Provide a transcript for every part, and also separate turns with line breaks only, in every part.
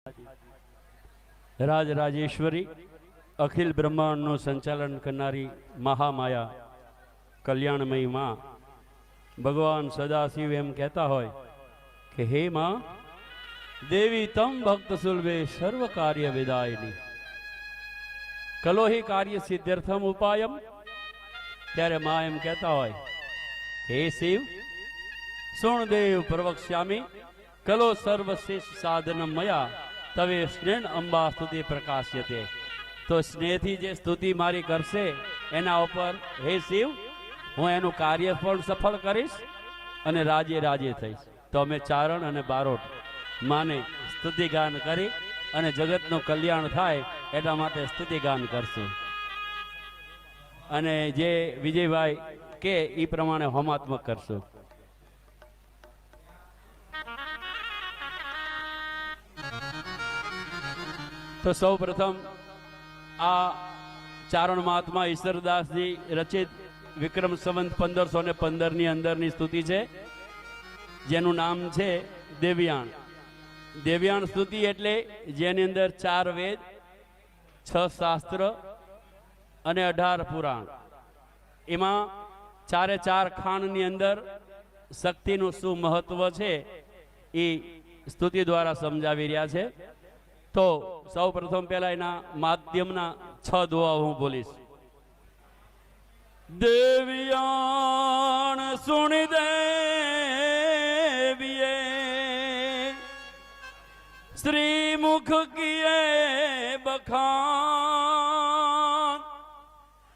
રાજ રાજેશ્વરી અખિલ બ્રહ્માંડનું સંચાલન કરનારી મહામાયા કલ્યાણમયી માં ભગવાન સદાશિવ એમ કહેતા હોય કે હે માં દેવી તમ ભક્ત સુલભે સર્વ કાર્ય વિદાયની કલોહી કાર્ય સિદ્ધર્થમ ઉપાયમ। ત્યારે માં એમ કહેતા હોય હે શિવ સુણદેવ પ્રવક્ષ્યામી કલો સર્વશેષ સાધનમ મયા તવે સ્નેહ અંબા સ્તુતિ પ્રકાશ્યતે। તો સ્નેહથી જે સ્તુતિ મારી કરશે એના ઉપર હે શિવ હું એનું કાર્ય પણ સફળ કરીશ અને રાજે રાજે થઈશ। તો અમે ચારણ અને બારોટ માને સ્તુતિગાન કરી અને જગતનું કલ્યાણ થાય એટલા માટે સ્તુતિગાન કરશું અને જે વિજયભાઈ કે એ પ્રમાણે હોમાત્મક કરશું। તો સૌ પ્રથમ આ ચારણ મહાત્મા ઈશ્વરદાસજી રચિત વિક્રમ સંવંત 1515 ની અંદરની સ્તુતિ છે જેનું નામ છે દેવ્યાણ। દેવ્યાણ સ્તુતિ એટલે જેની અંદર 4 વેદ 6 શાસ્ત્ર અને 18 પુરાણ, એમાં 4 ખાણની અંદર શક્તિનું શું મહત્વ છે એ સ્તુતિ દ્વારા સમજાવી રહ્યા છે। તો સૌ પ્રથમ પહેલા એના માધ્યમના 6 દુઆ હું બોલીશ। દેવ્યાણ સુણી દેવીએ શ્રી મુખ કિએ બખાન,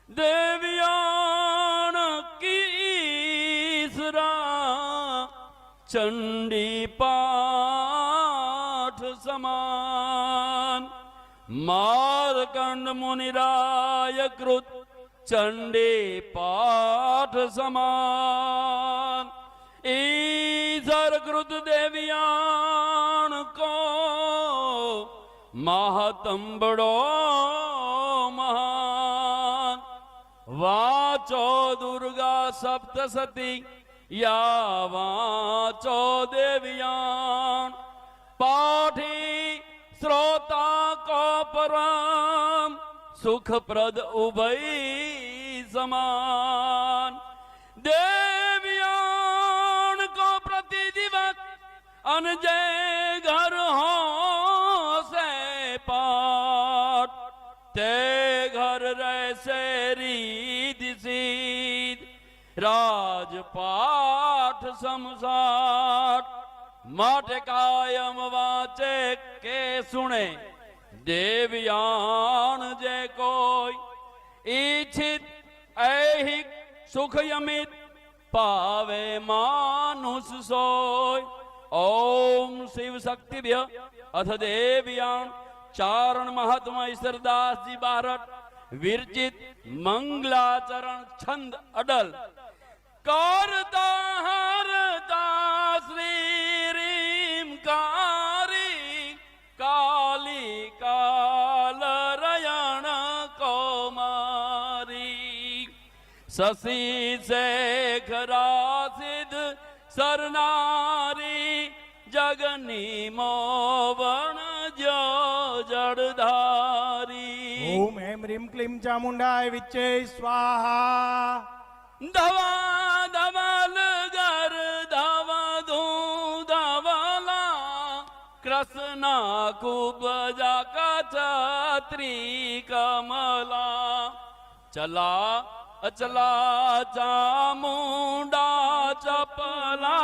દેવ્યાણ कीसरा चंडी पाठ समान, मारकंड मुनिराय कृत चंडी पाठ समान, ईश्वर कृत देव्याण को महतम बड़ो महान, वाचो दुर्गा सप्तसती या वाचो देव्याण, पाठी श्रोता को परम सुखप्रद उभय समान, देव्याण को प्रति दिवस अनजय घर हो से पाठ, ते घर रहसे रीति सीध राजपाठ समसाठ, माटे कायम वाचे के सुने देव्याण जे कोई, इच्छित ऐहिक सुख यमित पावे मानुष सोय। ओम शिव शक्तिभ्य अथ देव्याण चारण महात्मा ईश्वरदास जी बारट विरचित मंगलाचरण छंद अडल, करता हरता श्री रीम कारी, काली काल रयण कौमारी, शशि शेखरा सिद्ध सरनारी, जगनी मोवण जो जड़धारी।
ओम ऐं ह्रीं क्लीं चामुंडाय विच्चे स्वाहा।
धवा धवल गर धवा धू धवला, कृष्णा खूब जाका छत्री कमला, चला अचला चामुंडा चपला,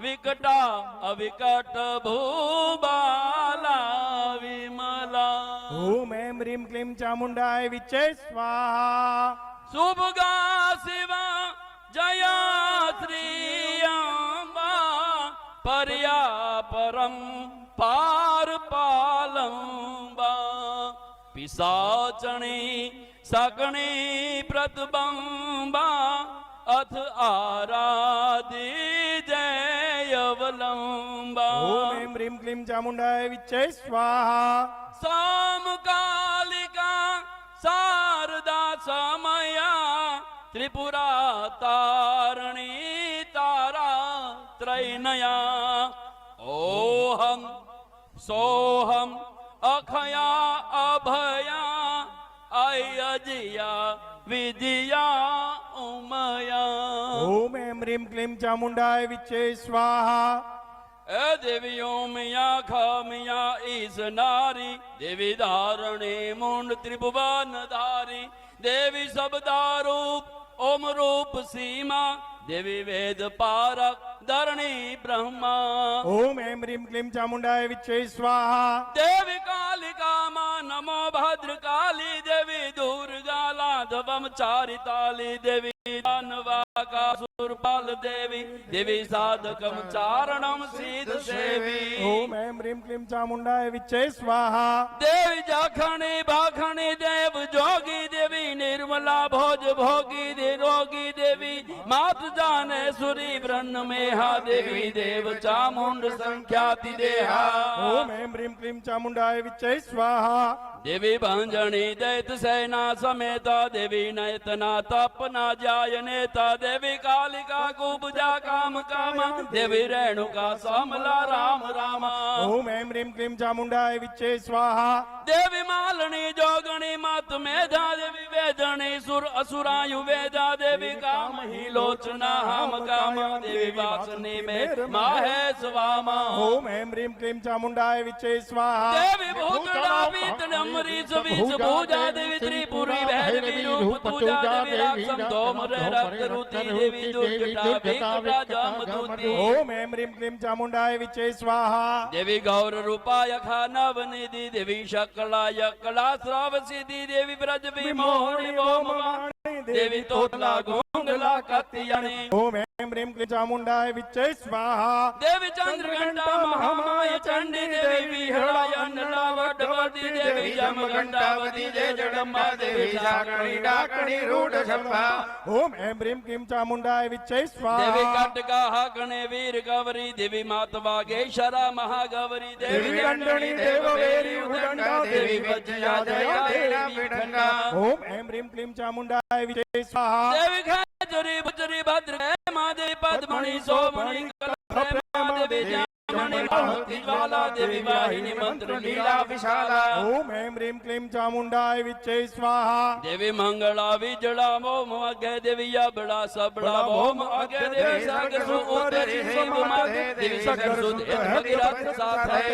विकटा अविकट भूबाला विमला।
ओम ऐं ह्रीं क्लीं चामुंडाय विच्चे स्वाहा।
शुभगा शिवा जया श्री अम्बा, पर्या परम पार पालंबा, पिशाचणी सकणी प्रतिबंबा, अथ आराधि जय अवलंबा।
ओम ऐं ह्रीं क्लीं चामुंडाय विच्चे स्वाहा।
समकालिका शारदा समया, त्रिपुरा तारणी तारा त्रैनया, ओहम સોહમ અખયા અભયા અયજયા વિજયા ઉમયા.
ઓમ એમ રીમ ક્લીમ ચામુંડાય વિચ્છે સ્વાહા.
એ દેવી ઓમ યા ખમયા ઈશ નારી દેવી ધારણી મુંડ ત્રિભુવન ધારી દેવી શબ્દારૂપ ઓમ રૂપ સીમા દેવી વેદ પારક ધરણી બ્રહ્મા.
ઓમ એમ રીમ ક્લીમ ચામુંડાય વિચ્છે સ્વાહા.
દેવી કાલિકામાં નમો ભદ્રકાલી દેવી દુર્ગા લાધવમ ચારિતાલી દેવી દાનવાકાસુરપાલ દેવી દેવી સાધકમ ચારણમ સિદ્ધ સેવી.
ઓમ એમ રીમ ક્લીમ ચામુંડાય વિચ્છે સ્વાહા.
દેવી જાખણી ભાખણી દેવ જોગી દેવી નિર્મલા ભોજ ભોગી નિરોગી દેવી માત જાને સુરી બ્રહ્મ મેહા દેવી દેવ ચામુંડ સંખ્યાતિ દેહા.
ઓમ એમ રીમ ક્લીમ ચામુંડાય વિચ્છે સ્વાહા.
દેવી ભંજણી દૈત સેના સમેતા દેવી નયતના તપના જાય નેતા દેવી કાલિકા કુબજા કામ કામા દેવી રેણુકા સમલા રામ રામા.
ઓમ એમ રીમ ક્લીમ ચામુંડાય વિચ્છે સ્વાહા.
દેવી માલણી જોગણી મત મેધા દેવી વેદણી સુર અસુરાયુ વેદા દેવી કામ લોચના હમ કામા દેવી વાસની મે માહેશ વામા.
ઓમ એમ રીમ ક્લીમ ચામુંડાય વિચ્છે સ્વાહા.
દેવી ભૂતળા પીતળ અમરીશ વિષ ભુજા દેવી ત્રિપુરી ભૈરવી રૂપ પૂજા દેવી રાક્ષમ ધોમરે રક્ત રૂતિ દેવી દુર્ગટા ભીકટા જમદૂતી.
ઓમ એમ રીમ ક્લીમ ચામુંડાય વિચ્છે સ્વાહા.
દેવી ગૌર રૂપાય ખા નવનિધિ દેવી શકલાય કલા શ્રાવ સિદ્ધિ દેવી બ્રજ વિમોહણી બોમવાણી દેવી તોતલા ગોંગલા કત્યાણી.
ઓમ એમ રીમ ક્લીમ ચામુંડાય વિચ્છે સ્વાહા.
દેવી ચંદ્રઘંટા મહામાય ચંડી દેવી વિહળાય અન્નલા વડવતી દેવી જમઘંટાવતી જય જગદંબા દેવી સાકણી ડાકણી રૂઢ શંભા.
ઓમ એમ રીમ ક્લીમ ચામુંડાય વિચ્છે
દેવી
સ્વાહા.
કટકા હાકણે વીર ગૌરી દેવી માત વાગેશ્વરા મહાગૌરી દેવી
દંડણી દેવવેરી ઉદંડા
દેવી વજ્યા જયા દેવી વિઠંડા.
ઓમ એમ રીમ ક્લીમ ચામુંડાય વિચ્છે સ્વાહા.
દેવી ખેજરી ભજરી ભદ્ર મા દેવી પદ્મણી સોમણી કલ્પના દેવી જામણી ભક્તિ જ્વાલા દેવી વાહિની મંત્ર લીલા વિશાલા.
ઓમ એમ રીમ ક્લીમ ચામુંડાય વિચ્છે સ્વાહા.
દેવી મંગળા વિજળા મોમ અગે દેવી અબળા સબળા મોમ અગે દેવી સાગર સુ ઉતરી શિવ માથે દેવી સાગર સુ ભગીરથ સાથે.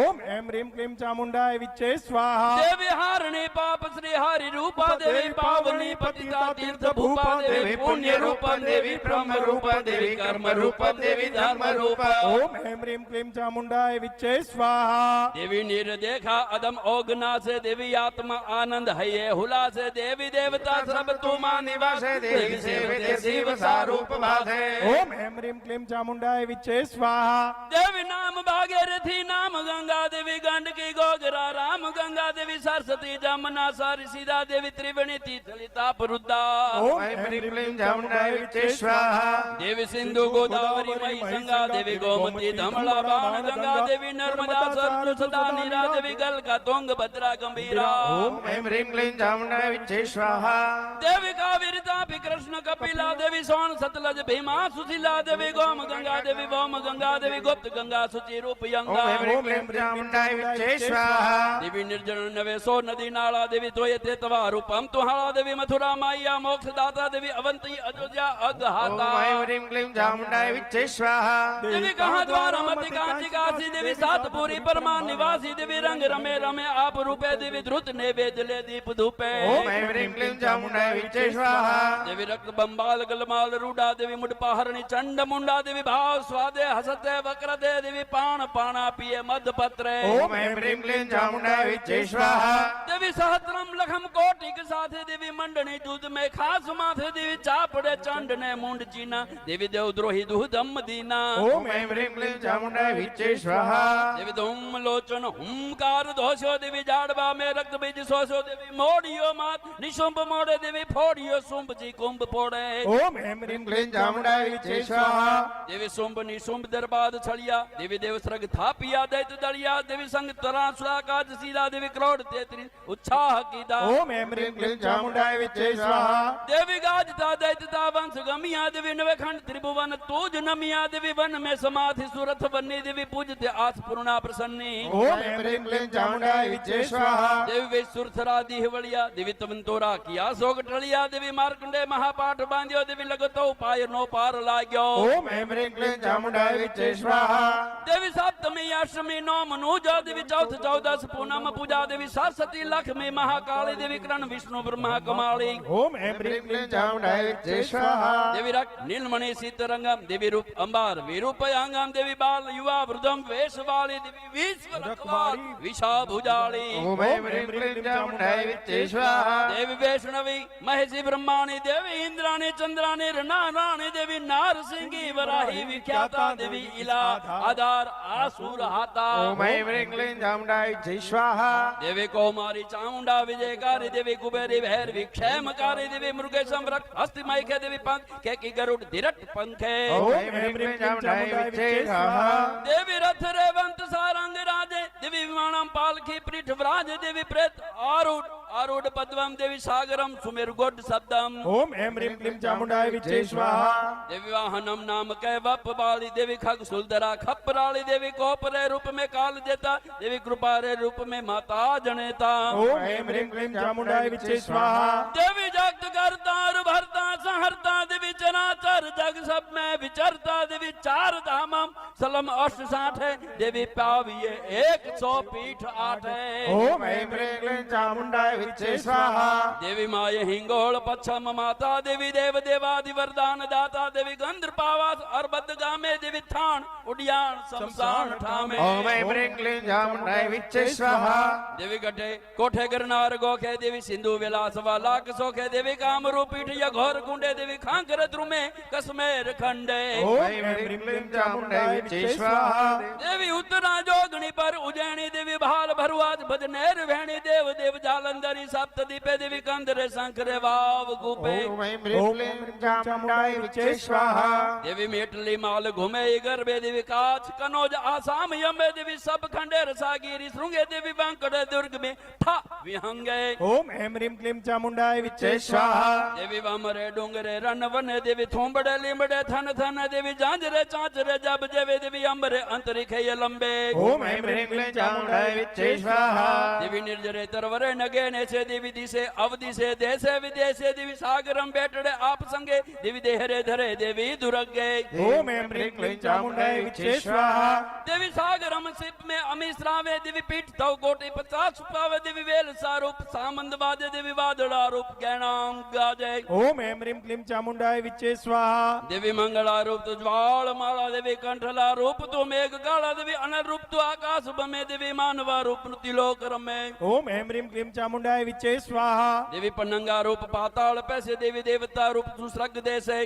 ઓમ એમ રીમ ક્લીમ ચામુંડાય વિચ્છે સ્વાહા.
દેવી હારણી પાપ શ્રી હરિ રૂપા દેવી પાવની પતિતા તીર્થ ભૂપા દેવી પુણ્ય રૂપા દેવી બ્રહ્મ રૂપા દેવી કર્મ રૂપા દેવી ધર્મ રૂપા.
ઓમ એમ રીમ ક્લીમ ચામુંડાય વિચ્છે સ્વાહા.
દેવી નિર્દેખા અદમ ઓગના છે દેવી આત્મા આનંદ હૈયે હુલાસે દેવી દેવતા સબ તુમા નિવાસે દેવી સેવે તે શિવ સારૂપ ભાસે.
ઓમ એમ રીમ ક્લીમ ચામુંડાય વિચ્છે સ્વાહા.
દેવી નામ ભાગીરથી નામ ગંગા દેવી ગંડકી ગોગરા રામ ગંગા દેવી સરસ્વતી જમના સારી સીધા દેવી ત્રિવેણી તીર્થલિતા પરુદ્દા.
ઓમ એમ રીમ ક્લીમ ચામુંડાય વિચ્છે સ્વાહા.
દેવી સિંધુ ગોદાવરી મય ગંગા દેવી ગોમતી ધમલા બાણ ગંગા દેવી નર્મદા સરજુ સદા નીરા દેવી ગલકા તુંગ ભદ્રા ગંભીરા.
ઓમ એમ રીમ ક્લીમ ચામુંડાય વિચ્છે સ્વાહા.
દેવી કાવેરી તાપી કૃષ્ણ કપિલા દેવી સોણ સતલજ ભીમા સુશીલા દેવી ગોમ ગંગા દેવી વોમ ગંગા દેવી ગુપ્ત ગંગા સુચિ રૂપ યંગા.
ઓમ એમ રીમ ચામુંડાય વિચ્છે સ્વાહા.
દેવી નિર્જન નવેસો નદી નાળા દેવી તોય તે તવા રૂપમ તુહાળા દેવી મથુરા માયા મોક્ષ દાતા દેવી અવંતી અયોધ્યા અગહાતા.
ઓમ રીમ ક્લીમ ચામુંડાય વિચ્છે સ્વાહા.
દેવી કહા દ્વાર મતિ કાંચી કાશી દેવી સાતપુરી પરમા નિવાસી દેવી રંગ રમે રમે આપ રૂપે દેવી ધ્રુત ને વેદલે દીપ ધૂપે.
ઓમ એમ રીમ ક્લીમ ચામુંડાય વિચ્છે સ્વાહા.
દેવી રક્ત બંબાલ ગલમાલ રૂડા દેવી મુડ પહારણી ચંડ મુંડા દેવી ભાવ સ્વાદે હસતે વક્રદે દેવી પાણ પાણા પીએ મદ પત્રે.
ઓમ એમ રીમ ક્લીમ ચામુંડાય વિચ્છે સ્વાહા.
દેવી સહસ્ત્રમ લખમ કોટિક સાથે દેવી મંડણી દૂધ મે ખાસ માથે દેવી ચાપડે ચંડ ને મુંડ ચીના દેવી દેવદ્રોહી દૂધમ દીના.
ઓમ એમ રીમ ક્લીમ ચામુંડાય વિચ્છે સ્વાહા.
દેવી ધૂમ લોચન હુંકાર ધોષો દેવી જાડવા મે રક્ત બીજ સોસો દેવી મોડિયો માત નિશુંભ મોડે દેવી ફોડિયો શુંભજી કુંભ પોડે.
ઓમ એમ રીમ ક્લીમ ચામુંડાય વિચ્છે સ્વાહા.
દેવી શુંભ નિશુંભ દરબાદ છળિયા દેવી દેવ સર્ગ થાપિયા દૈત દળિયા દેવી સંગ તર સરાસુરા કાજ સીલા દેવી કરોડ 33 ઉત્સાહ કીધા
ઓમ એમ રીમ ક્લીમ ચામુંડાય વિચ્છે સ્વાહા
देवी गाजता दैत्यता वंश गमिया देवी नवखंड त्रिभुवन तूज नमिया देवी वन में समाधि सुरथ बन्नी देवी पूजते आस पूर्णा प्रसन्नी
ओम एम ह्रीं क्लीं चामुंडाय विच्चे स्वाहा
देवी वे सुरथरा दिहवलिया देवी तवंतोरा किया सोग टलिया देवी मार्कंडे महापाठ बांध्यो देवी लगतो पाय नो पार लाग्यो
ओम एम ह्रीं क्लीं चामुंडाय विच्चे स्वाहा
देवी सप्तमी अष्टमी नौ मनुजा देवी चौथ चौदस पूनम पूजा देवी सरस्वती लक्ष्मी महाकाली देवी करण विष्णु ब्रह्मा कमाली
ओम एम ह्रीं क्लीं चामुंडाय विच्चे स्वाहा
देवी रक्त नीलमणि सीतरंगम देवी रूप अंबार विरूपयांगम देवी बाल युवा वृद्धम वेशवाली देवी विश्वरखवाल विशा भुजाली
ओम एम ह्रीं क्लीं चामुंडाय विच्चे स्वाहा
देवी वैष्णवी महेशी ब्रह्माणी देवी इंद्राणी चंद्राणी नारायणी देवी नारसिंगी वराही विख्याता देवी इला आधार आसुर हाता
ओम एम ह्रीं क्लीं चामुंडाय विच्चे स्वाहा
देवी कौमारी चामुंडा विजयकारी देवी कुबेरी भैरवी क्षेमकारी देवी मृगेशम रक्त हस्तिमय के देवी पंख के की गरुड़ धीरट पंखे
ओम एम ह्रीं क्लीं चामुंडाय विच्चे स्वाहा
देवी रथ रेवंत सारंग राजे देवी विमानम पालकी पृष्ठ व्राज देवी प्रेत आरूढ़ आरूढ़ पद्मम देवी सागरम सुमेर गोड शब्दम
ओम एम ह्रीं क्लीं चामुंडाय विच्चे स्वाहा
देवी वाहनम नाम कै वप बाली देवी खग सुलधरा खपराली देवी कोपरे रूप में काल देता देवी कृपा रे रूप में माता जनेता
ओम एम ह्रीं क्लीं चामुंडाय विच्चे स्वाहा
देवी जगत करता और भरता सहरता देवी चराचर जग सब में विचरता देवी चार धामम सलम अष्ट साठ है देवी पाविये 100 पीठ आठ है
ओम एम ह्रीं क्लीं चामुंडाय विच्चे स्वाहा
देवी माय हिंगोल पच्छम माता देवी देव देवादि वरदान दाता देवी गंध पावास और बदगामे देवी थान उडियान शमशान ठामे
ओम एम ह्रीं क्लीं चामुंडाय विच्चे स्वाहा
देवी गठे कोठे गिरनार गोखे देवी सिंधु विलास वालाक सोखे देवी कामरूप पीठ यघोर कुंडे देवी खांकर द्रुमे कसमेर खंडे
ओम एम ह्रीं क्लीं चामुंडाय विच्चे स्वाहा
देवी उत्तरा जोगणी पर उज्जैनी देवी भाल भरुआज भजनेर भेणी देव देव जालंधरी सप्तदीपे देवी कंदरे शंकरे वाव गुपे
ओम एम ह्रीं क्लीं चामुंडाय विच्चे स्वाहा
देवी मेटली माल घूमे गर्भे देवी काच कनौज आसाम यमे देवी सब खंडेर सागिरी श्रृंगे देवी बंकट दुर्ग में ठा विहंगे
ओम एम ह्रीं क्लीं चामुंडाय विच्चे स्वाहा
देवी वामरे डूंगरे रन वने देवी थोंबड़े लिंबड़े थन थन देवी जांजरे चांचरे जब जेवे देवी अंबरे अंतरिखे ये लंबे
ओम एम ह्रीं क्लीं चामुंडाय विच्चे स्वाहा
देवी निर्जरे तरवरे नगेने से देवी दिसे अवधि से देशे विदेशे देवी सागरम बेटड़े आप संगे देवी देहरे धरे देवी दुर्गे
ओम एम ह्रीं क्लीं चामुंडाय विच्चे स्वाहा
देवी सागरम सिप में अमीश्रावे देवी पीठ तव कोटि 50 पावे देवी वेल सारूप सामंद बाजे देवी वादड़ा रूप गैणाम गाजे
ओम एम ह्रीं क्लीं चामुंडाय विच्चे स्वाहा
देवी मंगला रूप तो ज्वाल माला देवी कंठला रूप तो मेघ काला देवी अनर रूप तो आकाश बमे देवी मानवा रूप तिलोक रमे
ओम एम ह्रीं क्लीं चामुंडाय विच्चे स्वाहा
देवी पन्नंगा रूप पाताल पैसे देवी देवता रूप सुस्रग देसे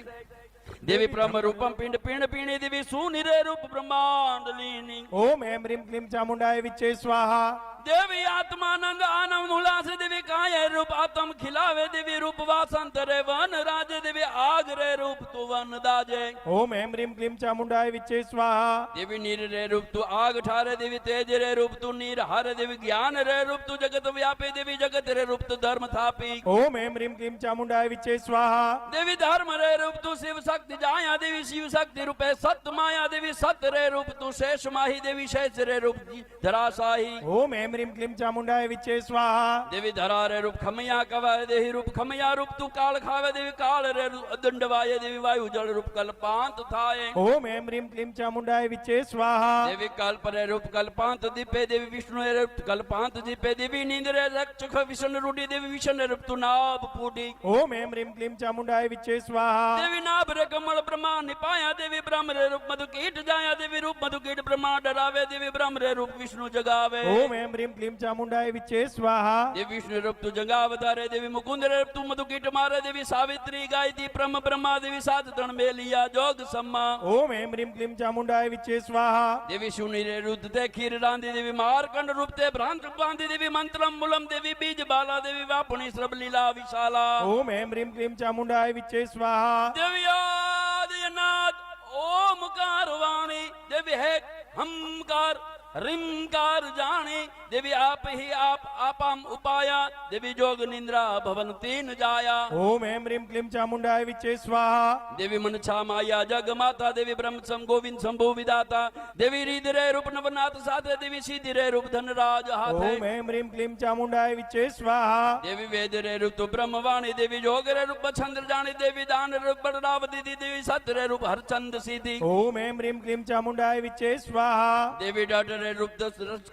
देवी ब्रह्म रूपम पिंड पिंड पीणी देवी सुनिरे रूप ब्रह्मांड लीनी
ओम एम ह्रीं क्लीं चामुंडाय विच्चे स्वाहा
देवी आत्मानंद आनंद उल्लास देवी काय रूप आत्म खिलावे देवी रूप वासंत रे वन राजे देवी आग रे रूप तू वन दाजे
ओम एम ह्रीं क्लीं चामुंडाय विच्चे स्वाहा
देवी नीर रे रूप तू आग ठारे देवी तेज रे रूप तू नीर हर देवी ज्ञान रे रूप तू जगत व्यापी देवी जगत रे रूप तू धर्म थापी
ओम एम ह्रीं क्लीं चामुंडाय विच्चे स्वाहा
देवी धर्म रे रूप तू शिव शक्ति जाया देवी शिव शक्ति रूपे सत्य माया देवी सत्य रे रूप तू शेष माही देवी शेष रे रूप धराशाही
ओम एम ह्रीं क्लीं चामुंडाय विच्चे स्वाहा
देवी धरा रे रूप खमया कवाय देवी रूप खमया रूप तू काल खावे देवी काल रे रूप दंडवाय देवी वायु जल रूप कल्पांत थाए
ओम एम ह्रीं क्लीं चामुंडाय विच्चे स्वाहा
देवी कल्प रे रूप कल्पांत दीपे देवी विष्णु रे रूप कल्पांत दीपे देवी नींद रे रक्षक विष्णु रूढ़ी देवी विष्णु रूप तू नाभ पूटी
ओम एम ह्रीं क्लीं चामुंडाय विच्चे स्वाहा
देवी नाभ रे कमल ब्रह्मा निपाया देवी ब्रह्म रे रूप मधु कीट जाया देवी रूप मधु कीट ब्रह्मा डरावे देवी ब्रह्म रे रूप विष्णु जगावे
ओम एम ह्रीं क्लीं चामुंडाय विच्चे स्वाहा
देवी विष्णु रूप तू जगावतारे देवी मुकुंद रे रूप तू मधु कीट मारे देवी सावित्री गायत्री ब्रह्म ब्रह्मा देवी सात तण मेलिया जोग सम्मा
ओम एम ह्रीं क्लीं चामुंडाय विच्चे स्वाहा
देवी शूनि रे रुद्ध ते खीर रांधी देवी मारकंड रूप ते भ्रांत बांधी देवी मंत्रम मूलम देवी बीज बाला देवी वापणी श्रब लीला विशाला
ओम एम ह्रीं क्लीं चामुंडाय विच्चे स्वाहा
देवी आदिनाथ ओमकार वाणी देवी है हमकार रिंकार जाने देवी आप ही आप आपाम उपाया देवी जोग निंद्रा भवन तीन जाया
ओम ऐं ह्रीं क्लीं चामुंडाय विचे स्वाहा
देवी मनसा माया जग माता देवी ब्रह्म सम गोविंद शंभु विदाता देवी रिद्रे रूप नवनाथ साथे देवी सीधी रे रूप धनराज हाथे
ओम ऐं ह्रीं क्लीं चामुंडाय विचे स्वाहा
देवी वेद रे रूप तो ब्रह्मवाणी देवी जोग रे रूप चंद्र जानी देवी दान रूप बड़रावती देवी सत्य रे रूप हरचंद सीधी
ओम ऐं ह्रीं क्लीं चामुंडाय विचे स्वाहा
देवी डट रे रूप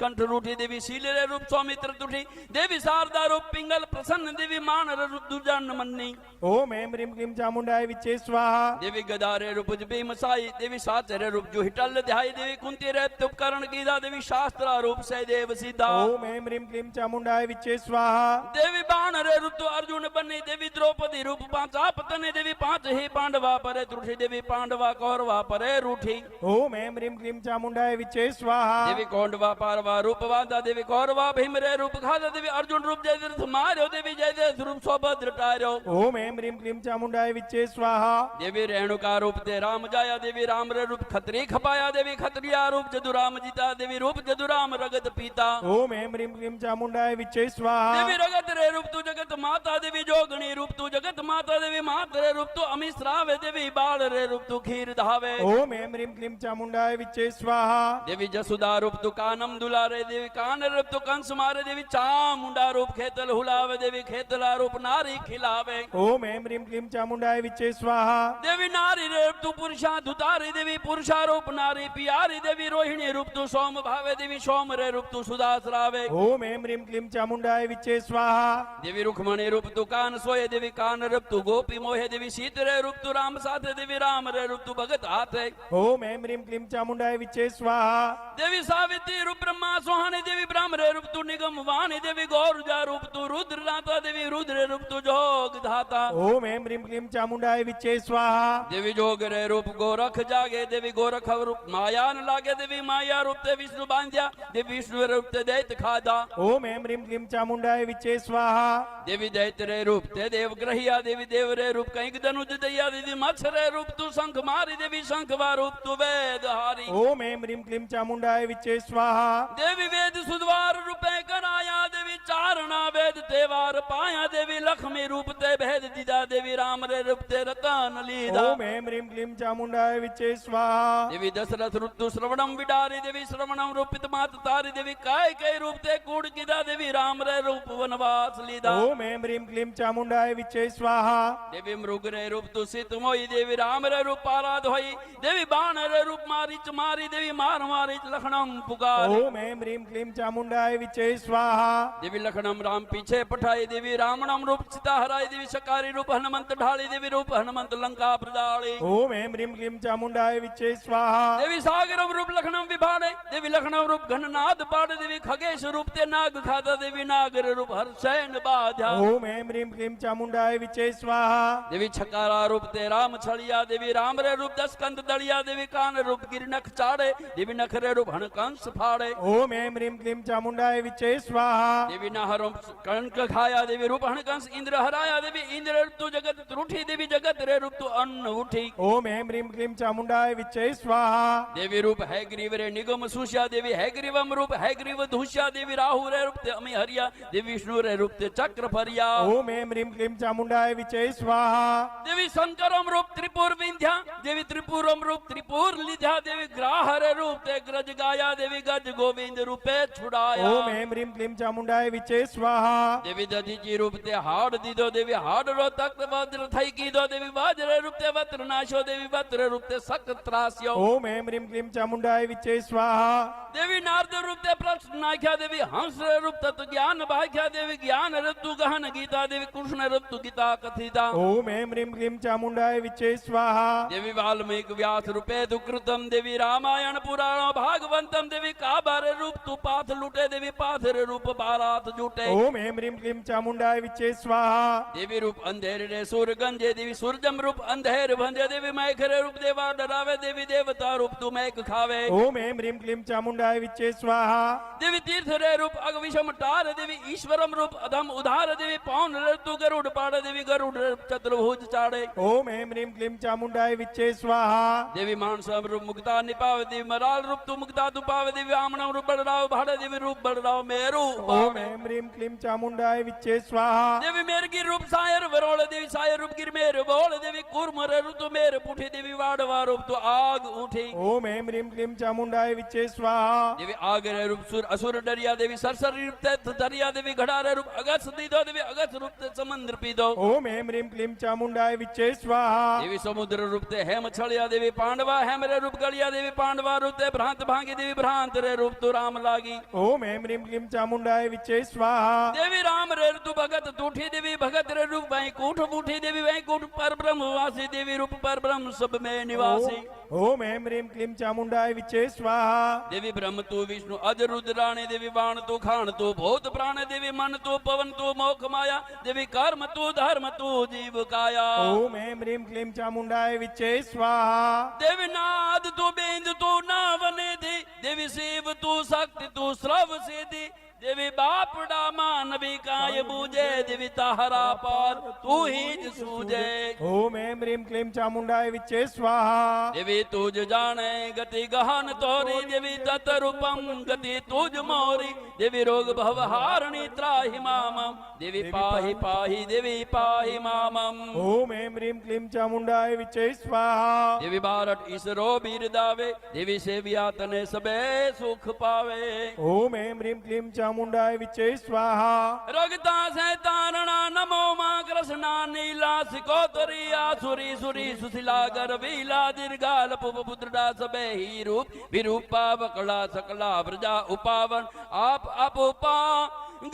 कंठ रूठी देवी शील रे रूप सौमित्र तुठी देवी शारदा रूप पिंगल प्रसन्न देवी मान रे रूप दुर्जन मन्नी
ओम ऐं ह्रीं क्लीं चामुंडाय विचे स्वाहा
देवी गदा रे रूप भीम साई देवी साच रे रूप जो हिटल ध्याय देवी कुंती रे उपकरण कीदा देवी शास्त्र रूप से देव सीधा
ओम ऐं ह्रीं क्लीं चामुंडाय विचे स्वाहा
देवी बाण रे रूप तो अर्जुन बने देवी द्रौपदी रूप पांचा पतने देवी पांच ही पांडवा परे त्रुठी देवी पांडवा कौरवा परे रूठी
ओम ऐं ह्रीं क्लीं चामुंडाय विचे स्वाहा
देवी कौंडवा पारवा रूप वादा देवी कौरवा भीम रे रूप खादा देवी अर्जुन रूप जय तीर्थ मार्यो देवी जय देव रूप सौभद्र टार्यो
ओम ऐं ह्रीं क्लीं चामुंडाय विचे स्वाहा
देवी रेणुका रूप ते राम जाया देवी राम रे रूप खत्री खपाया देवी खत्रिया रूप जदुराम जीता देवी रूप जदुराम रगत पीता
ओम ऐं ह्रीं क्लीं चामुंडाय विचे स्वाहा
देवी रगत रे रूप तू जगत माता देवी जोगणी रूप तू जगत माता देवी मात रे रूप तू अमिश्रावे देवी बाल रे रूप तू खीर धावे
ओम ऐं ह्रीं क्लीं चामुंडाय विचे स्वाहा
देवी जसुदा रूप तू कानम दुलारे देवी कान रूप तू कंस मारे देवी चामुंडा रूप खेतल हुलावे देवी खेतला रूप नारी खिलावे
ओम ऐं ह्रीं क्लीं चामुंडाय विचे स्वाहा
देवी नारी रूप तू पुरुषा धुतारी देवी पुरुषा रूप नारी पियारी देवी रोहिणी रूप तू सोम भावे देवी सोम रे रूप तू सुदासरावे
ओम ऐं ह्रीं क्लीं चामुंडाय विचे स्वाहा
देवी रुक्मणी रूप तू कान सोए देवी कान रूप तू गोपी मोहे देवी सीत रे रूप तू राम साथे देवी राम रे रूप तू भगत हाथे
ओम ऐं ह्रीं क्लीं चामुंडाय विचे स्वाहा
देवी सावित्री रूप ब्रह्मा सुहानी देवी ब्रह्म रे रूप तू निगम वाणी देवी गौरजा रूप तू रुद्र दाता देवी रुद्र रूप तू जोग धाता
ओम ऐं ह्रीं क्लीं चामुंडाय विचे स्वाहा
देवी जोग रे रूप गोरख जागे देवी गोरख रूप माया न लागे देवी माया रूप ते विष्णु बांध्या देवी विष्णु रूप ते दैत खादा
ओम ऐं ह्रीं क्लीं चामुंडाय विचे स्वाहा
देवी दैत रे रूप ते देव ग्रहिया देवी देव रे रूप कईक धनुज दैया देवी मत्स रे रूप तू शंख मारी देवी शंखवा रूप तू वेद हारी
ओम ऐं ह्रीं क्लीं चामुंडाय विचे स्वाहा
देवी वेद सुद्वार रूपे कराया देवी चारणा वेद तेवार पाया देवी लक्ष्मी रूप ते भेद दीदा देवी राम रे रूप ते रतन लीदा
ओम ऐं ह्रीं क्लीं चामुंडाय विचे स्वाहा
देवी दशरथ रूप तू श्रवणम विडारी देवी श्रवणम रूपित मात तारी देवी काय कई रूप ते कूड़ कीदा देवी राम रे रूप वनवास लीदा
ओम ऐं ह्रीं क्लीं चामुंडाय विचे स्वाहा
देवी मृग रे रूप तू सित मोई देवी राम रे रूप आराध होई देवी बाण रे रूप मारिच मारी देवी मार मारिच लखनम पुकार
ओम ऐं ह्रीं क्लीं चामुंडाय विचे स्वाहा
देवी लखनम राम पीछे पठाई देवी रामणम रूप सीता हराई देवी शकारी रूप हनुमंत ढाली देवी रूप हनुमंत लंका प्रदाली
ओम ऐं ह्रीं क्लीं चामुंडाय विचे स्वाहा
देवी सागरम रूप लखनम विभाड़े देवी लखनम रूप घननाद पाड़ देवी खगेश रूप ते नाग खाता देवी नागर रूप हरसैन बाध्या
ओम ऐं ह्रीं क्लीं चामुंडाय विचे स्वाहा
देवी छकारा रूप ते राम छड़िया देवी राम रे रूप दशकंद दड़िया देवी कान रूप गिरनख चाड़े देवी नख रे रूप हणकंस फाड़े
ओम ऐं ह्रीं क्लीं चामुंडाय विचे स्वाहा
देवी नाहरों कणक खाया देवी रूप हणकंस इंद्र हराया देवी इंद्र रूप तू जगत रूठी देवी जगत रे रूप तू अन्न उठी
ओम ऐं ह्रीं क्लीं चामुंडाय विचे स्वाहा
देवी रूप है ग्रीव रे निगम सुष्या देवी है ग्रीवम रूप है ग्रीव धूष्या देवी राहु रे रूप ते अमी हरिया देवी विष्णु रे रूप ते चक्र फरिया
ओम ऐं ह्रीं क्लीं चामुंडाय विचे स्वाहा
देवी शंकरम रूप त्रिपुर विंध्या देवी त्रिपुरम रूप त्रिपुर लिध्या देवी ग्राह रे रूप ते ग्रज गाया देवी गज गोविंद रूपे छुड़ाया
ओम ऐं ह्रीं क्लीं चामुंडाय विचे स्वाहा
देवी दधीची रूप ते हाड़ दीदो देवी हाड़ रो तख्त वज्र थई कीदो देवी वज्र रूप ते वज्र नाशो देवी वज्र रूप ते सक त्रास्यो
ओम ऐं ह्रीं क्लीं चामुंडाय विचे स्वाहा
देवी नारद रूप ते प्रश्न नाख्या देवी हंस रे रूप तत्व ज्ञान भाख्या देवी ज्ञान ऋतु गहन गीता देवी कृष्ण ऋतु गीता कथिता
ओम ऐं ह्रीं क्लीं चामुंडाय विचे स्वाहा
देवी वाल्मीकि व्यास रूपे दुकृतम देवी रामायण पुराण भागवंतम देवी काबर रूप तू पाथ लुटे देवी पाथ रे रूप बारात जुटे
ओम ऐं ह्रीं क्लीं चामुण्डाय विच्चे स्वाहा
देवी रूप अंधेर रे सूर गंजे देवी सूरजम रूप अंधेर भंजे देवी मैख रे रूप देवा डरावे देवी देवता रूप तू मैख खावे
ओम ऐं ह्रीं क्लीं चामुण्डाय विच्चे स्वाहा
देवी तीर्थ रे रूप अग विषम टार देवी ईश्वरम रूप अधम उधार देवी पौन रे तू गरुड़ पाड़ देवी गरुड़ चतुर्भुज चाड़े
ओम ऐं ह्रीं क्लीं चामुण्डाय विच्चे स्वाहा
देवी मानसम रूप मुक्ता निपावे देवी मराल रूप तू मुक्ता तू पावे देवी आमणम रूप बलराव भाड़े देवी रूप बलराव मेरू
ओम ऐं ह्रीं क्लीं चामुण्डाय विच्चे स्वाहा
देवी मेर की रूप सायर वरोल देवी सायर रूप गिर मेर बोल देवी कुर्म रे रूप तू मेर पुठी देवी वाड़वा रूप तू आग उठी
ओम ऐं ह्रीं क्लीं चामुण्डाय विच्चे स्वाहा
देवी आग रे रूप सुर असुर डरिया देवी सरसर रूप ते दरिया देवी घड़ा रे रूप अगस दीदो देवी अगस रूप ते समुद्र पीदो
ओम ऐं ह्रीं क्लीं चामुण्डाय विच्चे स्वाहा
देवी समुद्र रूप ते हेम छलिया देवी पांडवा हेम रे रूप गलिया देवी पांडवा रूप ते भ्रांत भांगी देवी भ्रांत रे रूप तू राम लागी
ओम ऐं ह्रीं क्लीं चामुण्डाय विच्चे स्वाहा
देवी राम रे तू भगत तूठी देवी भगत रे रूप वैकुंठ बूठी देवी वैकुंठ पर ब्रह्म वासी देवी रूप पर ब्रह्म सब में निवासी
ओम ऐं ह्रीं क्लीं चामुण्डाय विच्चे स्वाहा
देवी ब्रह्म तू विष्णु अज रुद्राणी देवी बाण तू खान तू भूत प्राण देवी मन तू पवन तू मोख माया देवी कर्म तू धर्म तू जीव काया
ओम ऐं ह्रीं क्लीं चामुण्डाय विच्चे स्वाहा
देवी नाद तू बेंद तू नावने थी देवी शिव तू शक्ति तू श्रव सिद्धि देवी बापड़ा मानवी काय बूझे देवी ताहरा पार तू ही ज सूझे
ओम ऐं ह्रीं क्लीं चामुण्डाय विच्चे स्वाहा
देवी तुझ जाने गति गहन तोरी देवी तत रूपम गति तुझ मोरी देवी रोग भव हारिणी त्राहि मामम देवी पाहि पाहि देवी पाहि मामम
ओम ऐं ह्रीं क्लीं चामुण्डाय विच्चे स्वाहा
देवी बारट ईसरो बीर दावे देवी सेविया तने सबे सुख पावे
ओम ऐं ह्रीं क्लीं चामुण्डाय विच्चे स्वाहा
रगता से तारणा नमो मां कृष्णा नीला सिकोतरी आसुरी सुरी सुशीला गर्वीला दीर्घाल पुत्र सबे ही रूप विरूपा बकला सकला व्रजा उपावन आप अपुपा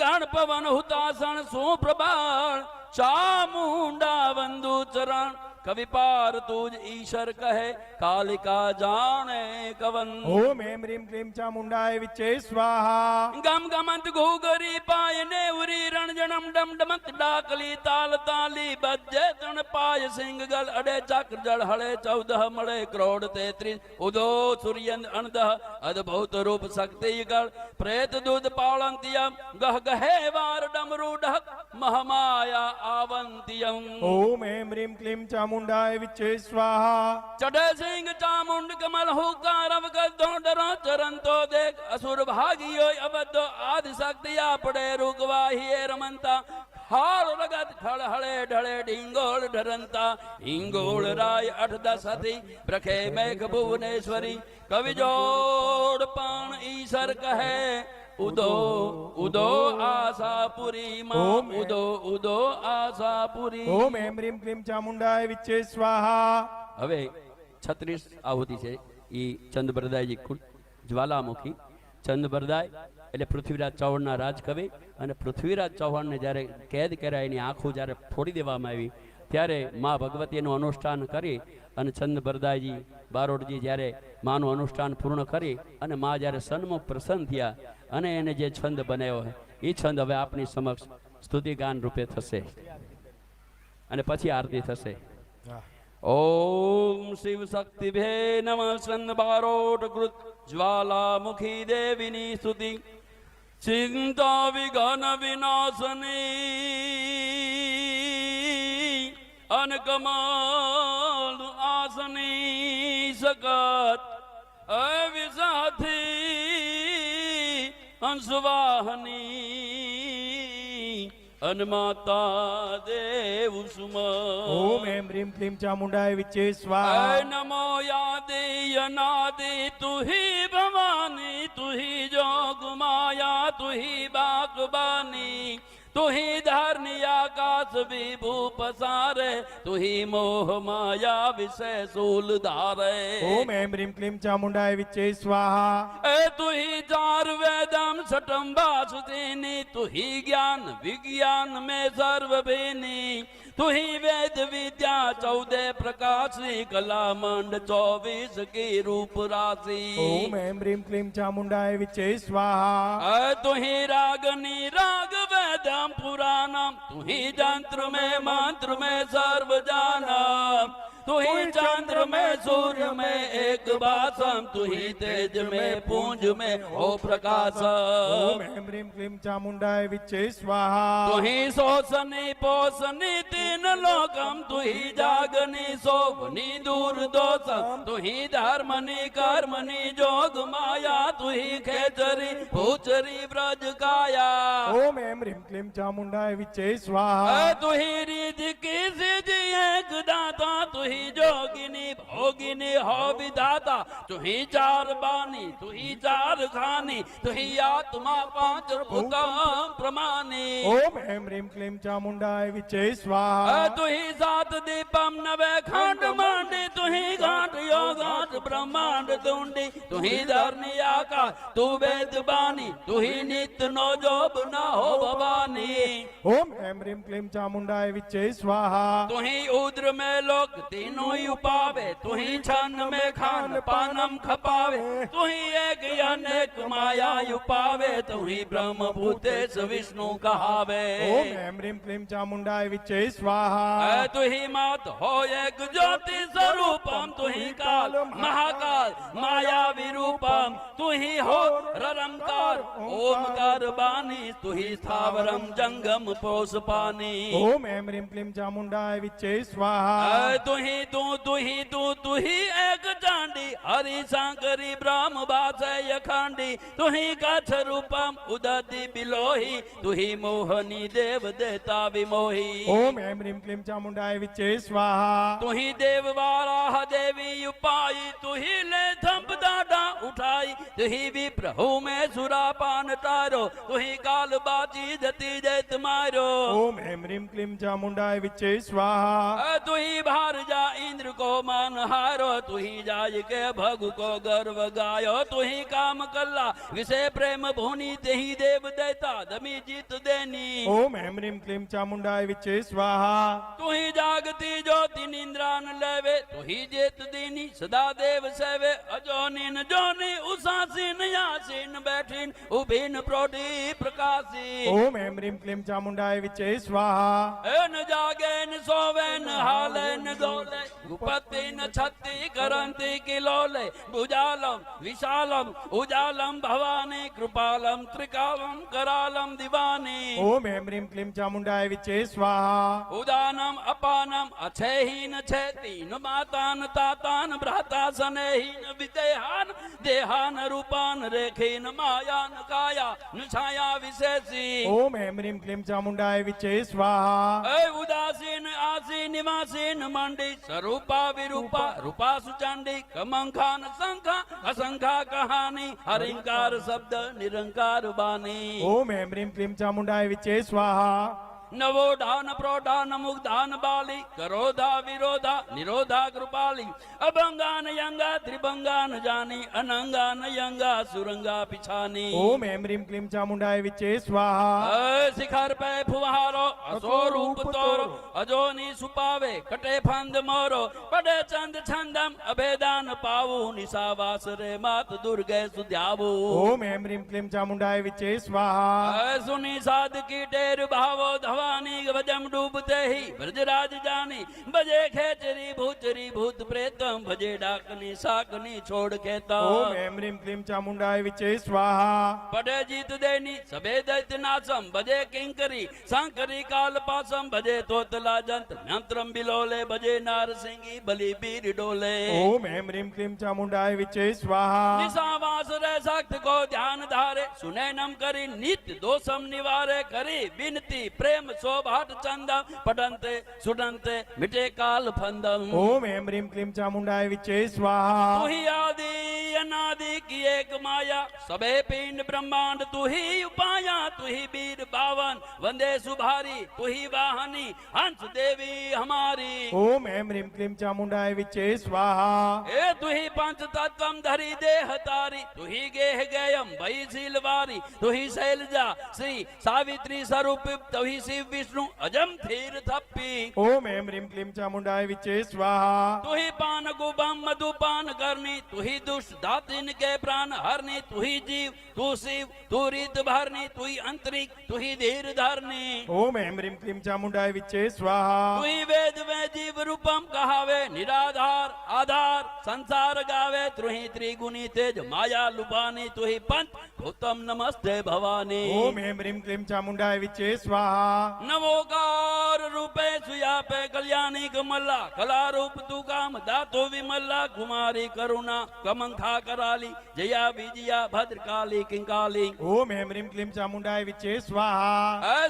गण पवन हुतासन सुप्रभाण चामुंडा वंदु चरण कवि पार तुझ ईश्वर कहे कालिका जाने कवन
ओम ऐं ह्रीं क्लीं चामुण्डाय विच्चे स्वाहा
गम गमंत घूगरी पाय ने उरी रणजनम डम डमत डाकली ताल ताली बज्जे तण पाय सिंह गल अडे चक्र जल हले 14 मड़े करोड़ 33 उदो सूर्यन अनदह अद्भुत रूप शक्ति गल प्रेत दूध पालंतियम गह गहे वार डमरू डहक महमाया आवंतियम
ओम ऐं ह्रीं क्लीं चामुण्डाय विच्चे स्वाहा
चढ़े सिंह चामुंड कमल हुकार अवगत डरो चरण तो देख असुर भागियो अबद्धो आदि शक्ति पड़े रुकवाही रमंता हार लगत खड़ हड़े ढड़े ढिंगोल ढरंता हिंगोल राय 8-10 हथी ब्रखे मेघ भुवनेश्वरी कवि जोड़ पान ईश्वर कहे उदो उदो आशापुरी मां उदो उदो आशापुरी
ओम ऐं ह्रीं क्लीं चामुण्डाय विच्चे स्वाहा
હવે 36 આહુતિ છે એ ચંદબરદાયજી કુળ જ્વાલામુખી ચંદબરદાય એટલે પૃથ્વીરાજ ચૌહાણના રાજકવિ અને પૃથ્વીરાજ ચૌહાણને જ્યારે કેદ કર્યા એની આંખો જ્યારે ફોડી દેવામાં આવી ત્યારે મા ભગવતીનું અનુષ્ઠાન કરી અને ચંદબરદાયજી બારોટજી જ્યારે માનું અનુષ્ઠાન પૂર્ણ કરી અને મા જ્યારે સન્મુખ પ્રસન્ન થયા અને એને જે છંદ બનાવ્યો એ છંદ હવે આપની સમક્ષ સ્તુતિગાન રૂપે થશે અને પછી આરતી થશે ओम शिव शक्ति भे नमः चंद बारोट कृत ज्वालामुखी देविनी स्तुति चिंता विघन विनाशनी अनकमाल आसनी सकत अविसाथी अंशवाहनी अन्माता देव सुमा
ओम ऐं ह्रीं क्लीं चामुण्डाय विच्चे स्वाहा
नमो यादे अनादे तू ही भवानी तू ही जोग माया तू ही बागबानी तू ही धरनी आकाश विभू पसारे तू ही मोह माया विषय सूल धारे
ओम ऐं ह्रीं क्लीं चामुण्डाय विच्चे स्वाहा
तू ही चार वेदम छठम वासुदेनी तू ही ज्ञान विज्ञान में सर्वभेनी तू ही वेद विद्या 14 प्रकाश कला मंड 24 की रूप राशि
ओम ऐं ह्रीं क्लीं चामुण्डाय विच्चे स्वाहा
तू ही रागनी राग वेदम तू ही जंत्र में मंत्र में सर्व जाना, तू ही चंद्र में सूर्य में एक भासम, तू ही तेज में पूंज में हो प्रकाशम।
ओम ऐं ह्रीं क्लीं चामुंडाय विच्चे स्वाहा।
तू ही शोषणी पोषणी तीन लोकम, तू ही जागनी शोभनी दूर दोषम, तू ही धर्मनी कर्मनी जोग माया, तू ही खेचरी भूचरी ब्रज काया।
ओम ऐं ह्रीं क्लीं चामुंडाय विच्चे स्वाहा।
तू ही रिद्धि की सिद्धि एक दाता, तू ही जोगिनी भोगिनी हो विधाता, तू ही चार बानी तू ही चार खानी, तू ही आत्मा पांच भूतम प्रमाणी।
ओम ऐं ह्रीं क्लीं चामुंडाय विच्चे स्वाहा।
तू ही सात दीपम नवे खंड मांडी, तू ही घाट योगाट ब्रह्मांड तुंडी, तू ही धरनी आकाश तू वेद बानी, तू ही नित्य नो जोब न हो भवानी।
ओम ऐं ह्रीं क्लीं चामुंडाय विच्चे स्वाहा।
तू ही उद्र में लोक तीनों ही उपावे, तू ही छन्न में खान पानम खपावे, तू ही एक अनेक माया उपावे, तू ही ब्रह्म भूतेश विष्णु कहावे।
ओम ऐं ह्रीं क्लीं चामुंडाय विच्चे स्वाहा।
तू ही मात हो एक ज्योति स्वरूपम, तू ही काल महाकाल माया विरूपम, तू ही हो ररमकार ओमकार बानी, तू ही स्थावरम जंगम पोष पानी।
ओम ऐं ह्रीं क्लीं चामुंडाय विच्चे स्वाहा।
तू ही तू ही एक चांडी हरि शंकरी ब्रह्म बासय अखंडी, तू ही कच्छ रूपम उदति बिलोही, तू ही मोहनी देव देता विमोही।
ओम ऐं ह्रीं क्लीं चामुंडाय विच्चे स्वाहा।
तू ही देव वाराह देवी उपाई, तू ही ले थंप दादा उठाई, तू ही विप्रहु में सुरापान तारो, तू ही काल बाची जति जैत मारो।
ओम ऐं ह्रीं क्लीं चामुंडाय विच्चे स्वाहा।
तू ही भार जा इंद्र को मान हारो, तू ही जाय के भगु को गर्व गायो, तू ही काम कल्ला विषय प्रेम भूनि, ते ही देव देता दमी जीत देनी।
ओम ऐं ह्रीं क्लीं चामुंडाय विच्चे स्वाहा।
तू ही जागती ज्योति निंद्रान लेवे, तू ही जेत दीनी सदा देव सेवे, अजोनिन जोनी उसासीन यासीन बैठीन उभीन प्रोढ़ी प्रकाशी।
ओम ऐं ह्रीं क्लीं चामुंडाय विच्चे स्वाहा।
न जागे न सोवे न हाले न गोले, गुपति न छत्ति करंती किलोले, भुजालम विशालम उजालम भवानी, कृपालम त्रिकालम करालम दिवानी।
ओम ऐं ह्रीं क्लीं चामुंडाय विच्चे स्वाहा।
उदानम अपानम अछेहीन छेतीन, मातान तातान भ्राता सनेहीन, विदेहान देहान रूपान रेखीन, मायान काया न छाया विशेषी।
ओम ऐं ह्रीं क्लीं चामुंडाय विच्चे स्वाहा।
उदासीन आसीन निवासीन मंडी, स्वरूपा विरूपा रूपा सुचंडी, कमंखान संखा असंखा कहानी, हरिंकार शब्द निरंकार बानी।
ओम ऐं ह्रीं क्लीं चामुंडाय विच्चे स्वाहा।
नवोधान प्रोधान मुग्धान बाली, करोधा विरोधा निरोधा कृपाली, अभंगान यंगा त्रिभंगान जानी, अनंगान यंगा सुरंगा पिछानी।
ओम ऐं ह्रीं क्लीं चामुंडाय विच्चे स्वाहा।
शिखर पे फुहारो असो रूप तोरो, अजोनी सुपावे कटे फंद मोरो, पड़े चंद छंदम अभेदान पावु, निशावास रे मात दुर्गे सुध्यावु।
ओम ऐं ह्रीं क्लीं चामुंडाय विच्चे स्वाहा।
सुनी साध की टेर भावो धवानी, भजम डूबते ही ब्रजराज जानी, बजे खेचरी भूत प्रेतम, भजे डाकनी साकनी छोड़ खेता।
ओम ऐं ह्रीं क्लीं चामुंडाय विच्चे स्वाहा।
पढ़े जीत देनी सबे दैत्य नासम, भजे किंकरी शंकरी काल पासम, भजे तोतला जंत्र मंत्रम बिलोले, भजे नार सिंगी बलि बीर डोले।
ओम ऐं ह्रीं क्लीं चामुंडाय विच्चे स्वाहा।
निशावास रे सख्त को ध्यान धारे, सुने नम करी नित्य दोषम निवारे, करी विनती प्रेम शोभाट चंदम, पढ़ंते सुनंते मिटे काल फंदम।
ओम ऐं ह्रीं क्लीं चामुंडाय विच्चे स्वाहा।
तू ही आदि अनादि की एक माया, सबे पिंड ब्रह्मांड तू ही उपाया, तू ही वीर बावन वंदे सुभारी, तू ही वाहनी हंस देवी हमारी।
ओम ऐं ह्रीं क्लीं चामुंडाय विच्चे स्वाहा।
ए तू ही पंच तत्वम धरी देह तारी, तू ही गेह गेयम भई सीलवारी, तू ही शैलजा श्री सावित्री स्वरूप, तू ही शिव विष्णु अजम थीर थप्पी।
ओम ऐं ह्रीं क्लीं चामुंडाय विच्चे स्वाहा।
तू ही पान गुबम मधुपान करनी, तू ही दुष्ट दातिन के प्राण हरनी, तू ही जीव तू शिव तू रीत भरनी, तू ही अंतरिक तू तुही धीर धारनी
ओम ऐं ह्रीं क्लीं चामुंडाय विच्चे स्वाहा
तुही वेद में जीव रूपम कहावे निराधार आधार संसार गावे तुही त्रिगुणी तेज माया लुभानी तुही पंच भूतम नमस्ते भवानी
ओम ऐं ह्रीं क्लीं चामुंडाय विच्चे स्वाहा
नमोकार रूपे सुयापे कल्याणी कमला कला रूप तू काम दातो विमला कुमारी करुणा कमंखा कराली जया विजया भद्रकाली किंकाली
ओम ऐं ह्रीं क्लीं चामुंडाय विच्चे स्वाहा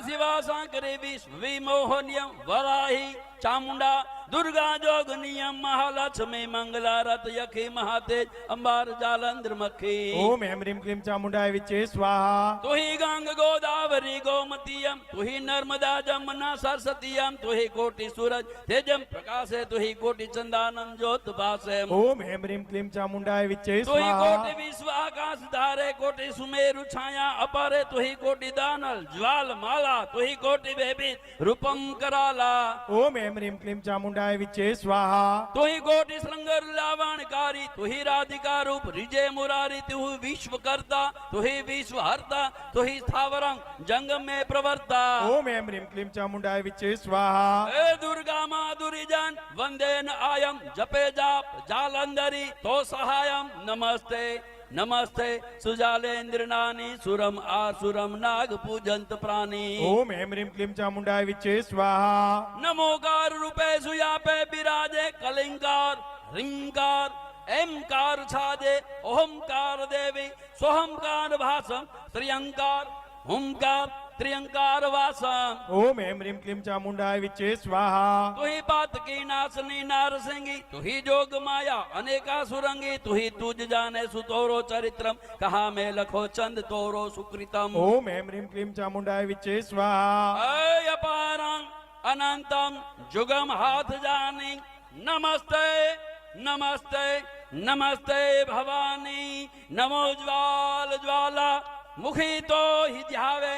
शिवा सांकरे विश्व विमोहनियम वराही चामुंडा दुर्गा जोगनियम महालक्ष्मी मंगला रत यखी महातेज अंबार जालंधर मक्खी
ओम ऐं ह्रीं क्लीं चामुंडाय विच्चे स्वाहा
तुही गंग गोदावरी गोमतीयम तुही नर्मदा जमुना सरस्वतीयम तुही कोटि सूरज तेजम प्रकाशे तुही कोटि चंदानम ज्योत भासे
ओम ऐं ह्रीं क्लीं चामुंडाय विच्चे
तुही
स्वाहा
कोटि विश्व आकाश धारे कोटि सुमेरु छाया अपारे तुही कोटि दानल ज्वाल माला तुही कोटि बेबीत रूपम कराला
ओम ऐं ह्रीं क्लीं चामुंडाय विच्चे स्वाहा
तुही कोटि श्रृंगर लावणकारी तुही राधिका रूप रिजय मुरारी तुही विश्व करता तुही विश्व हरता तुही स्थावरं जंगम में प्रवर्ता
ओम ऐं ह्रीं क्लीं चामुंडाय विच्चे स्वाहा
ए दुर्गा माधुरी जन वंदे न आयम जपे जाप जालंधरी तो सहायम नमस्ते नमस्ते सुजालेन्द्रनानी सुरम आसुरम नाग पूजंत प्राणी
ओम ऐं ह्रीं क्लीं चामुंडाय विच्चे स्वाहा
नमोकार रूपे सुयापे विराजे कलिंकार रिंकार एमकार छादे ओमकार देवी सोहमकार भासम त्रियंकार ओमकार त्रियंकार वासम
ओम ऐं ह्रीं क्लीं चामुंडाय विच्चे स्वाहा
तुही पात की नासनी नारसिंगी तुही जोग माया अनेका सुरंगी तुही तुझ जाने सुतोरो चरित्रम कहा में लखो चंद तोरो सुकृतम
ओम ऐं ह्रीं क्लीं चामुंडाय विच्चे स्वाहा
ऐ अपारं अनंतम जुगम हाथ जानी नमस्ते नमस्ते नमस्ते भवानी नमो ज्वाल ज्वाला मुखी तो ही ध्यावे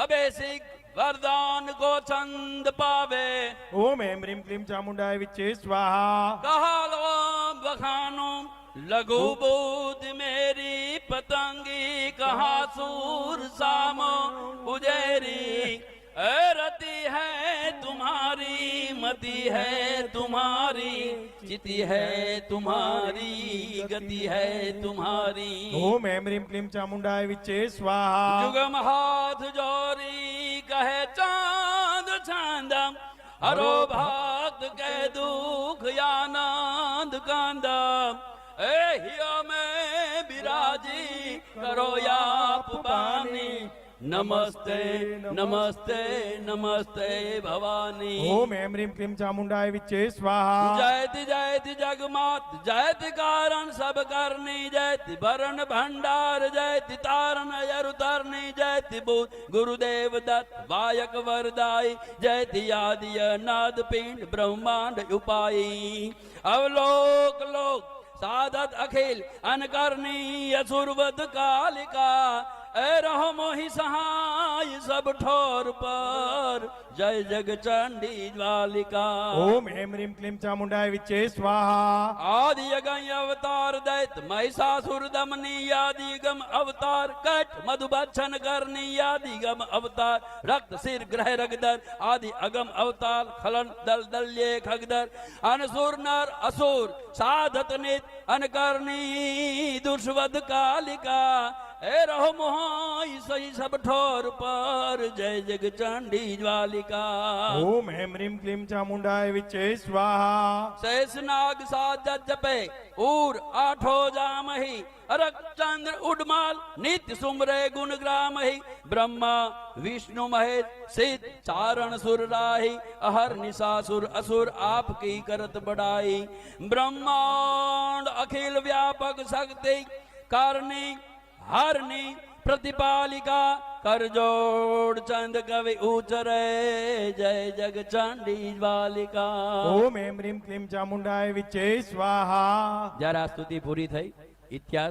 अबेसिक वरदान को चंद पावे
ओम ऐं ह्रीं क्लीं चामुंडाय विच्चे स्वाहा
कहालो बखानो लघु बुद्ध मेरी पतंगी कहा सूर सामो उजेरी रति है तुम्हारी मति है तुम्हारी चिति है तुम्हारी गति है तुम्हारी
ओम ऐं ह्रीं क्लीं चामुंडाय विच्चे स्वाहा
जुगम हाथ जोरी कहे चांद चांदम हरो भक्त के दुख आनंद कांदम हिया में विराजी करो याप बानी नमस्ते नमस्ते नमस्ते भवानी
ओम ऐं ह्रीं क्लीं चामुंडाय विच्चे स्वाहा
जयति जयति जगमात जयति कारण सब करनी जयति वरण भंडार जयति तारण अयर उतरनी जयति बुध गुरुदेव दत्त वायक वरदाई जयति आदि नाद पिंड ब्रह्मांड उपाई अवलोक लोक साधत अखिल अनकरणी असुरवद कालिका ए रहो मोहि सहाय सब ठोर पर जय जग चंडी ज्वालिका
ओम ऐं ह्रीं क्लीं चामुंडाय विच्चे स्वाहा
आदि यगम अवतार दैत महिषासुर दमनी आदि गम अवतार कट मधुबच्छन करनी आदि गम अवतार रक्त सिर ग्रह रगदर आदि अगम अवतार खलन दल दल्ये खगदर अनसुर नर असुर साधत नित अनकरणी दुष्वद कालिका ए रहो मोहाई सही सब ठोर पर जय जग चंडी ज्वालिका
ओम ऐं ह्रीं क्लीं चामुंडाय विच्चे स्वाहा
शेषनाग साजत जपे ऊर आठो जामहि अरक चंद्र उडमाल नित्य सुमरे गुण ग्रामहि ब्रह्मा विष्णु महेश सिद्ध चारण सुर राही अहर निशासुर असुर आपकी करत बढ़ाई ब्रह्मांड अखिल व्यापक शक्ति करनी हरनी प्रतिपालिका कर जोड़ चंद कवि उचरे जय जग चंडी ज्वालिका
ओम ऐं ह्रीं क्लीं चामुंडाय विच्चे स्वाहा
जरा स्तुति पूरी થઈ ઇતિહાસ